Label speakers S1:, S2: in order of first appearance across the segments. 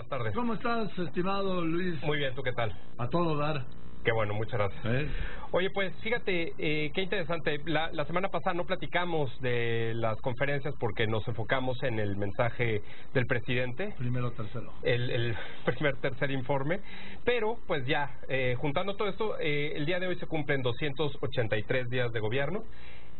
S1: buenas tardes.
S2: ¿Cómo estás, estimado Luis?
S1: Muy bien, ¿tú qué tal?
S2: A todo dar.
S1: Qué bueno, muchas gracias. Oye, pues fíjate, qué interesante. La semana pasada no platicamos de las conferencias porque nos enfocamos en el mensaje del presidente.
S2: Primero, tercero.
S1: El tercer informe. Pero, pues ya, juntando todo esto, el día de hoy se cumplen 283 días de gobierno.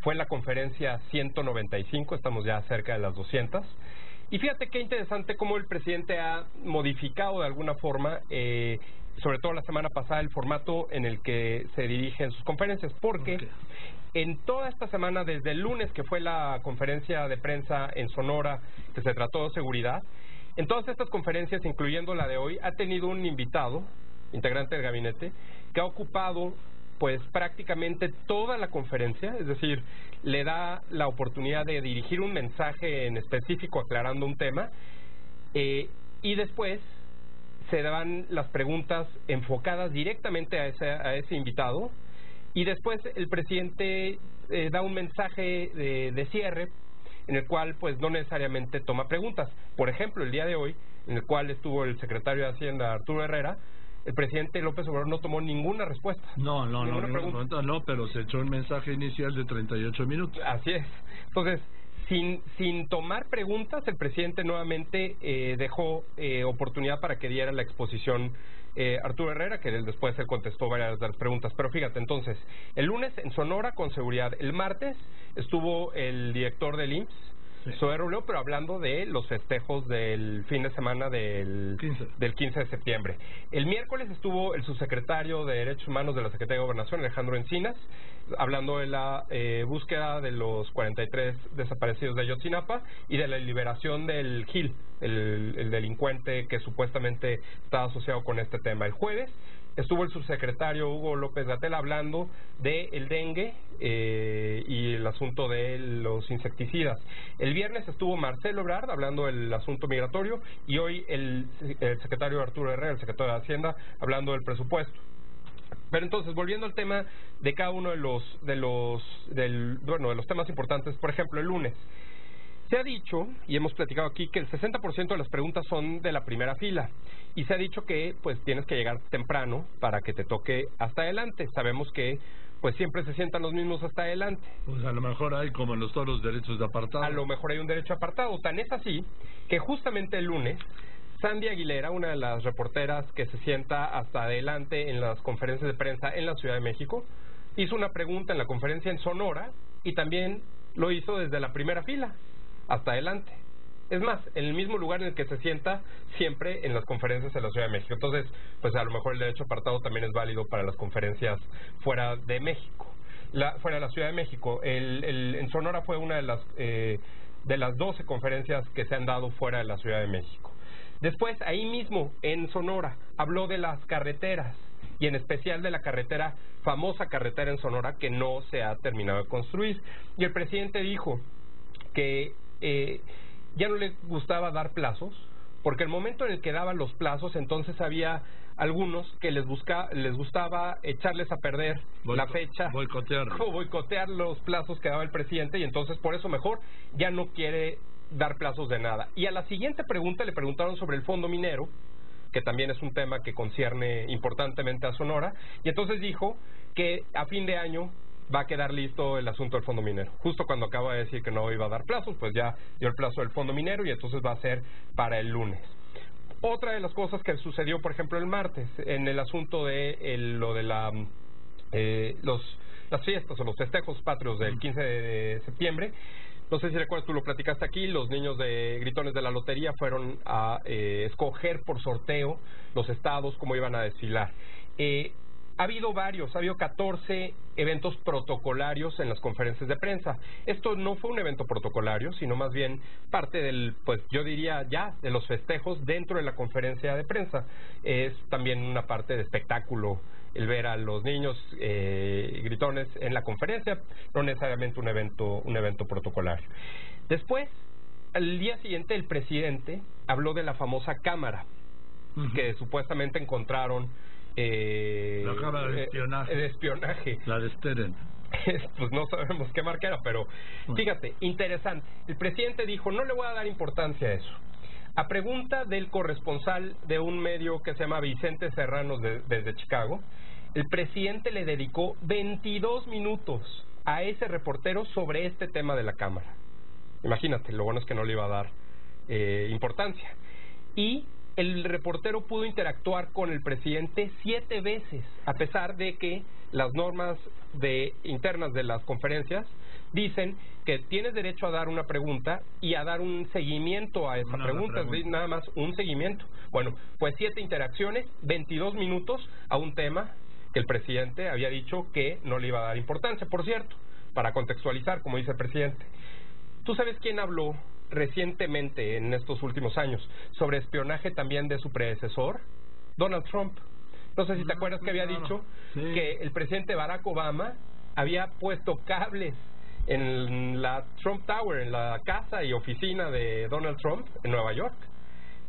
S1: Fue en la conferencia 195, estamos ya cerca de las 200. Y fíjate qué interesante cómo el presidente ha modificado de alguna forma, sobre todo la semana pasada, el formato en el que se dirigen sus conferencias, porque en toda esta semana, desde el lunes que fue la conferencia de prensa en Sonora, que se trató de seguridad, en todas estas conferencias, incluyendo la de hoy, ha tenido un invitado, integrante del gabinete, que ha ocupado pues prácticamente toda la conferencia, es decir, le da la oportunidad de dirigir un mensaje en específico aclarando un tema, y después se dan las preguntas enfocadas directamente a ese invitado, y después el presidente da un mensaje de cierre en el cual pues no necesariamente toma preguntas. Por ejemplo, el día de hoy, en el cual estuvo el secretario de Hacienda, Arturo Herrera, el presidente López Obrador no tomó ninguna respuesta.
S2: Ninguna pregunta, pero se echó un mensaje inicial de 38 minutos.
S1: Así es. Entonces, sin tomar preguntas, el presidente nuevamente dejó oportunidad para que diera la exposición Arturo Herrera, que después él contestó varias de las preguntas. Pero fíjate, entonces, el lunes en Sonora con seguridad, el martes estuvo el director del IMSS, Zoé Robledo, pero hablando de los festejos del fin de semana del 15 de septiembre. El miércoles estuvo el subsecretario de Derechos Humanos de la Secretaría de Gobernación, Alejandro Encinas, hablando de la búsqueda de los 43 desaparecidos de Ayotzinapa y de la liberación del Gil, el delincuente que supuestamente estaba asociado con este tema. El jueves estuvo el subsecretario Hugo López-Gatell hablando del dengue y el asunto de los insecticidas. El viernes estuvo Marcelo Ebrard hablando del asunto migratorio y hoy el secretario Arturo Herrera, el secretario de Hacienda, hablando del presupuesto. Pero entonces, volviendo al tema de cada uno de los temas importantes, por ejemplo, el lunes, se ha dicho, y hemos platicado aquí, que el 60% de las preguntas son de la primera fila. Y se ha dicho que pues tienes que llegar temprano para que te toque hasta adelante. Sabemos que pues siempre se sientan los mismos hasta adelante.
S2: Pues a lo mejor hay, como en todos los derechos de apartado.
S1: A lo mejor hay un derecho apartado. Tan es así que justamente el lunes, Sandy Aguilera, una de las reporteras que se sienta hasta adelante en las conferencias de prensa en la Ciudad de México, hizo una pregunta en la conferencia en Sonora y también lo hizo desde la primera fila hasta adelante. Es más, en el mismo lugar en el que se sienta siempre en las conferencias en la Ciudad de México. Entonces, pues a lo mejor el derecho apartado también es válido para las conferencias fuera de México, fuera de la Ciudad de México. En Sonora fue una de las 12 conferencias que se han dado fuera de la Ciudad de México. Después, ahí mismo, en Sonora, habló de las carreteras y en especial de la famosa carretera en Sonora que no se ha terminado de construir. Y el presidente dijo que ya no le gustaba dar plazos, porque el momento en el que daban los plazos, entonces había algunos que les gustaba echarles a perder la fecha, boicotear los plazos que daba el presidente, y entonces por eso mejor ya no quiere dar plazos de nada. Y a la siguiente pregunta le preguntaron sobre el fondo minero, que también es un tema que concierne importantemente a Sonora, y entonces dijo que a fin de año va a quedar listo el asunto del fondo minero. Justo cuando acaba de decir que no iba a dar plazos, pues ya dio el plazo del fondo minero y entonces va a ser para el lunes. Otra de las cosas que sucedió, por ejemplo, el martes, en el asunto de lo de las fiestas o los festejos patrios del 15 de septiembre, no sé si recuerdas, tú lo platicaste aquí, los niños de gritones de la lotería fueron a escoger por sorteo los estados cómo iban a desfilar. Ha habido 14 eventos protocolarios en las conferencias de prensa. Esto no fue un evento protocolario, sino más bien parte del, pues yo diría ya, de los festejos dentro de la conferencia de prensa. Es también una parte de espectáculo el ver a los niños gritones en la conferencia, no necesariamente un evento protocolario. Después, al día siguiente, el presidente habló de la famosa cámara que supuestamente encontraron
S2: la cámara de
S1: espionaje.
S2: La de Steren.
S1: Pues no sabemos qué marca era, pero fíjate, interesante. El presidente dijo, no le voy a dar importancia a eso. A pregunta del corresponsal de un medio que se llama Vicente Serrano desde Chicago, el presidente le dedicó 22 minutos a ese reportero sobre este tema de la Cámara. Imagínate, lo bueno es que no le iba a dar importancia. Y el reportero pudo interactuar con el presidente 7 veces, a pesar de que las normas internas de las conferencias dicen que tienes derecho a dar una pregunta y a dar un seguimiento a esa pregunta, nada más un seguimiento. Bueno, pues 7 interacciones, 22 minutos a un tema que el presidente había dicho que no le iba a dar importancia. Por cierto, para contextualizar, como dice el presidente, ¿tú sabes quién habló recientemente en estos últimos años sobre espionaje también de su predecesor? Donald Trump. No sé si te acuerdas que había dicho que el presidente Barack Obama había puesto cables en la Trump Tower, en la casa y oficina de Donald Trump en Nueva York.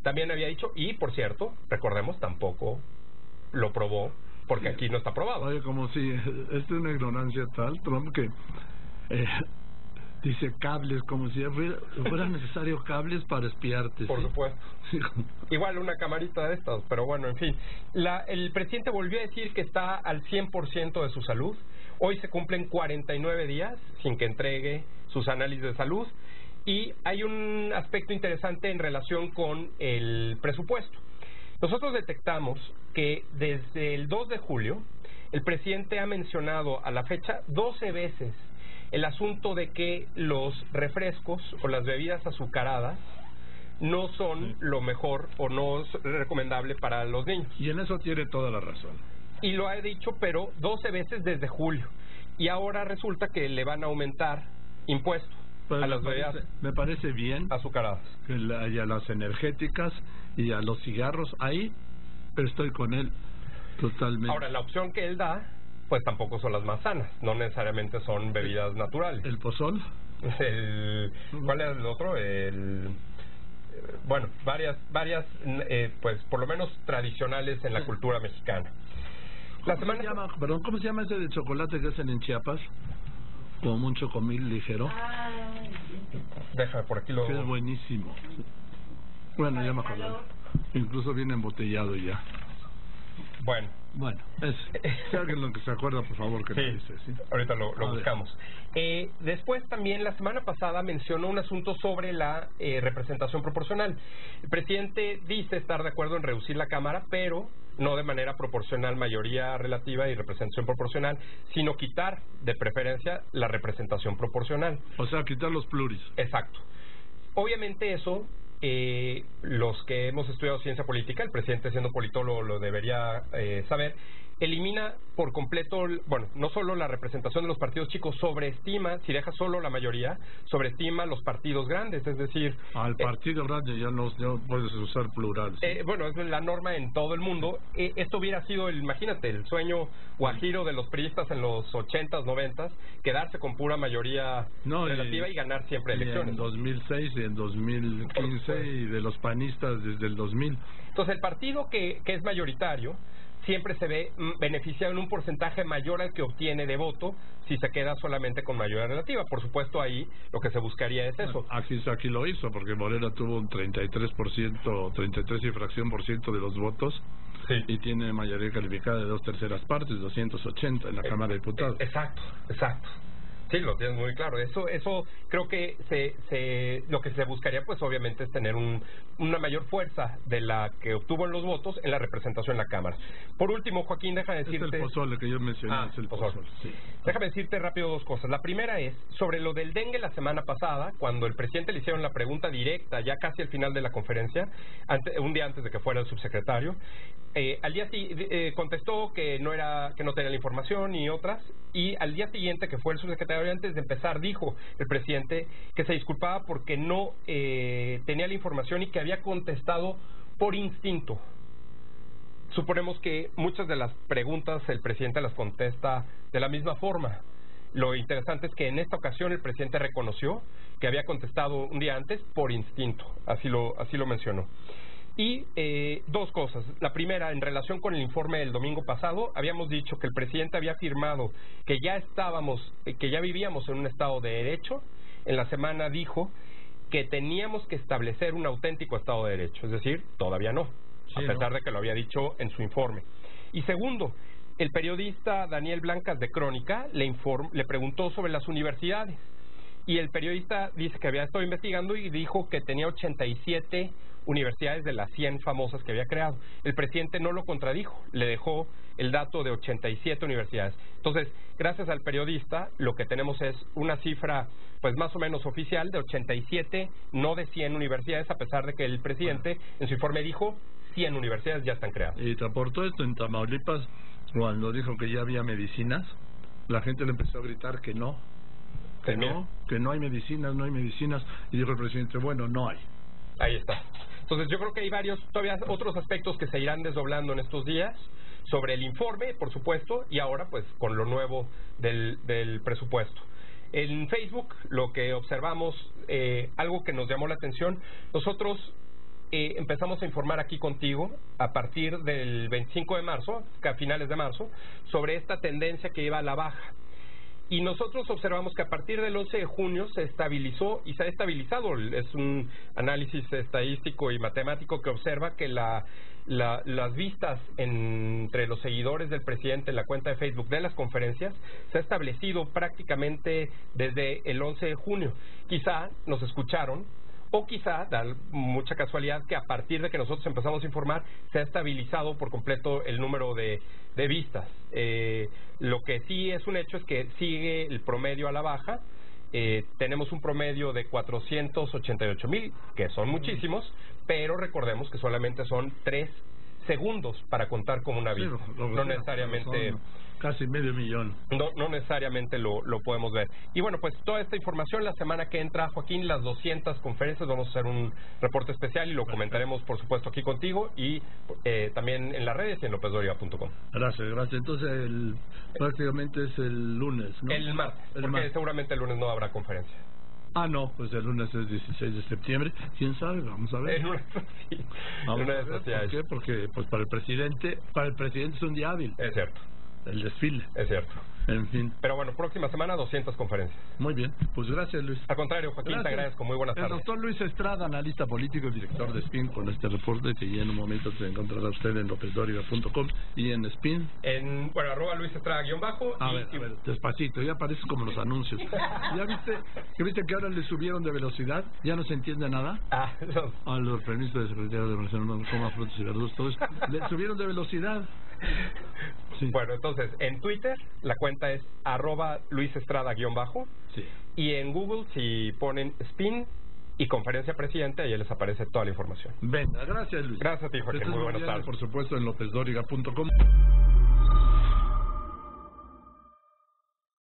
S1: También había dicho, y por cierto, recordemos, tampoco lo probó, porque aquí no está probado.
S2: Oye, como si es una ignorancia tal, Trump, que dice cables, como si fuera necesario cables para espiarte.
S1: Por supuesto.
S2: Sí.
S1: Igual una camarita de estas, pero bueno, en fin. El presidente volvió a decir que está al 100% de su salud. Hoy se cumplen 49 días sin que entregue sus análisis de salud. Y hay un aspecto interesante en relación con el presupuesto. Nosotros detectamos que desde el 2 de julio, el presidente ha mencionado a la fecha 12 veces el asunto de que los refrescos o las bebidas azucaradas no son lo mejor o no es recomendable para los niños.
S2: Y en eso tiene toda la razón.
S1: Y lo ha dicho, pero 12 veces desde julio. Y ahora resulta que le van a aumentar impuestos a las bebidas
S2: me parece bien
S1: azucaradas.
S2: Y a las energéticas y a los cigarros, ahí, pero estoy con él totalmente.
S1: Ahora, la opción que él da, pues tampoco son las más sanas, no necesariamente son bebidas naturales.
S2: ¿El pozol?
S1: ¿Cuál es el otro? Bueno, varias pues por lo menos tradicionales en la cultura mexicana.
S2: ¿Cómo se llama ese de chocolate que hacen en Chiapas? Como un chocomil ligero.
S1: Déjame por aquí
S2: que es buenísimo. Bueno, ya me acuerdo. Incluso viene embotellado ya. Bueno, si alguien lo que se acuerda, por favor, que me dice. ¿Sí?
S1: Ahorita lo buscamos. Después también, la semana pasada mencionó un asunto sobre la representación proporcional. El presidente dice estar de acuerdo en reducir la Cámara, pero no de manera proporcional, mayoría relativa y representación proporcional, sino quitar, de preferencia, la representación proporcional.
S2: O sea, quitar los pluris.
S1: Exacto. Obviamente eso... los que hemos estudiado ciencia política, el presidente siendo politólogo lo debería saber, elimina por completo, bueno, no solo la representación de los partidos chicos, sobreestima, si deja solo la mayoría, sobreestima los partidos grandes, es decir...
S2: Al partido grande ya no puedes usar plural. ¿Sí?
S1: Bueno, es la norma en todo el mundo. Esto hubiera sido, imagínate, el sueño guajiro de los priistas en los 80s, 90s, quedarse con pura mayoría relativa y ganar siempre elecciones.
S2: En 2006 y en 2015 y de los panistas desde el 2000.
S1: Entonces el partido que es mayoritario siempre se ve beneficiado en un porcentaje mayor al que obtiene de voto si se queda solamente con mayoría relativa. Por supuesto, ahí lo que se buscaría es eso.
S2: Aquí lo hizo, porque Morena tuvo un 33%, 33 y fracción por ciento de los votos, y tiene mayoría calificada de 2/3 partes, 280 en la Cámara de Diputados.
S1: Exacto. Sí, lo tienes muy claro. Eso creo que lo que se buscaría, pues obviamente, es tener una mayor fuerza de la que obtuvo en los votos en la representación en la Cámara. Por último, Joaquín, déjame decirte...
S2: Es el pozole que yo mencioné, es el pozole. Sí.
S1: Déjame decirte rápido dos cosas. La primera es sobre lo del dengue la semana pasada, cuando el presidente le hicieron la pregunta directa, ya casi al final de la conferencia, un día antes de que fuera el subsecretario. Al día contestó que no tenía la información y otras, y al día siguiente, que fue el subsecretario, antes de empezar, dijo el presidente que se disculpaba porque no tenía la información y que había contestado por instinto. Suponemos que muchas de las preguntas el presidente las contesta de la misma forma. Lo interesante es que en esta ocasión el presidente reconoció que había contestado un día antes por instinto, así lo mencionó. Y dos cosas. La primera, en relación con el informe del domingo pasado, habíamos dicho que el presidente había afirmado que ya vivíamos en un estado de derecho. En la semana dijo que teníamos que establecer un auténtico Estado de Derecho, es decir, todavía no, a pesar de que lo había dicho en su informe. Y segundo, el periodista Daniel Blancas de Crónica le preguntó sobre las universidades, y el periodista dice que había estado investigando y dijo que tenía 87 universidades de las 100 famosas que había creado. El presidente no lo contradijo, le dejó el dato de 87 universidades. Entonces, gracias al periodista, lo que tenemos es una cifra pues más o menos oficial de 87, no de 100 universidades, a pesar de que el presidente en su informe dijo 100 universidades ya están creadas.
S2: Y por todo esto en Tamaulipas, cuando dijo que ya había medicinas, la gente le empezó a gritar que no, que no hay medicinas, no hay medicinas, y dijo el presidente, bueno, no hay.
S1: Ahí está. Entonces yo creo que hay todavía otros aspectos que se irán desdoblando en estos días sobre el informe, por supuesto, y ahora pues con lo nuevo del presupuesto. En Facebook lo que observamos, algo que nos llamó la atención, nosotros empezamos a informar aquí contigo a partir del 25 de marzo, a finales de marzo, sobre esta tendencia que iba a la baja. Y nosotros observamos que a partir del 11 de junio se estabilizó y se ha estabilizado. Es un análisis estadístico y matemático que observa que las vistas entre los seguidores del presidente en la cuenta de Facebook de las conferencias se ha establecido prácticamente desde el 11 de junio. Quizá nos escucharon, o quizá, da mucha casualidad, que a partir de que nosotros empezamos a informar, se ha estabilizado por completo el número de vistas. Lo que sí es un hecho es que sigue el promedio a la baja. Tenemos un promedio de 488,000, que son muchísimos, pero recordemos que solamente son 3 segundos para contar como una vista. No necesariamente...
S2: Casi medio millón.
S1: No necesariamente lo podemos ver. Y bueno, pues toda esta información la semana que entra, Joaquín, las 200 conferencias, vamos a hacer un reporte especial y lo comentaremos, por supuesto, aquí contigo y también en las redes y en lopezdoria.com.
S2: Gracias. Entonces, prácticamente es el lunes, ¿no?
S1: El martes, porque seguramente el lunes no habrá conferencia.
S2: No, pues el lunes es 16 de septiembre. ¿Quién sabe? Vamos a ver.
S1: El lunes, sí.
S2: Vamos a ver. ¿Por qué? Porque pues para el presidente es un día hábil.
S1: Es cierto.
S2: El desfile.
S1: Es cierto.
S2: En fin.
S1: Pero bueno, próxima semana 200 conferencias.
S2: Muy bien, pues gracias, Luis.
S1: Al contrario, Joaquín, te agradezco. Muy buenas tardes.
S2: El doctor Luis Estrada, analista político y director de SPIN, con este reporte que ya en un momento se encontrará usted en lopezdoria.com y en SPIN.
S1: Bueno, @Luis Estrada _.
S2: A ver, despacito, ya aparece como los anuncios. ¿Ya viste que ahora le subieron de velocidad? ¿Ya no se entiende nada? A los permisos de secretario de Organización no coma frutas y verduras, todo eso. Le subieron de velocidad.
S1: Sí. Bueno, entonces, en Twitter la cuenta es @Luis Estrada _
S2: sí.
S1: Y en Google, si ponen SPIN y conferencia presidente, ahí les aparece toda la información.
S2: Venga, gracias, Luis.
S1: Gracias a ti, Joaquín. Muy buenas tardes.
S2: Por supuesto, en lopezdoria.com.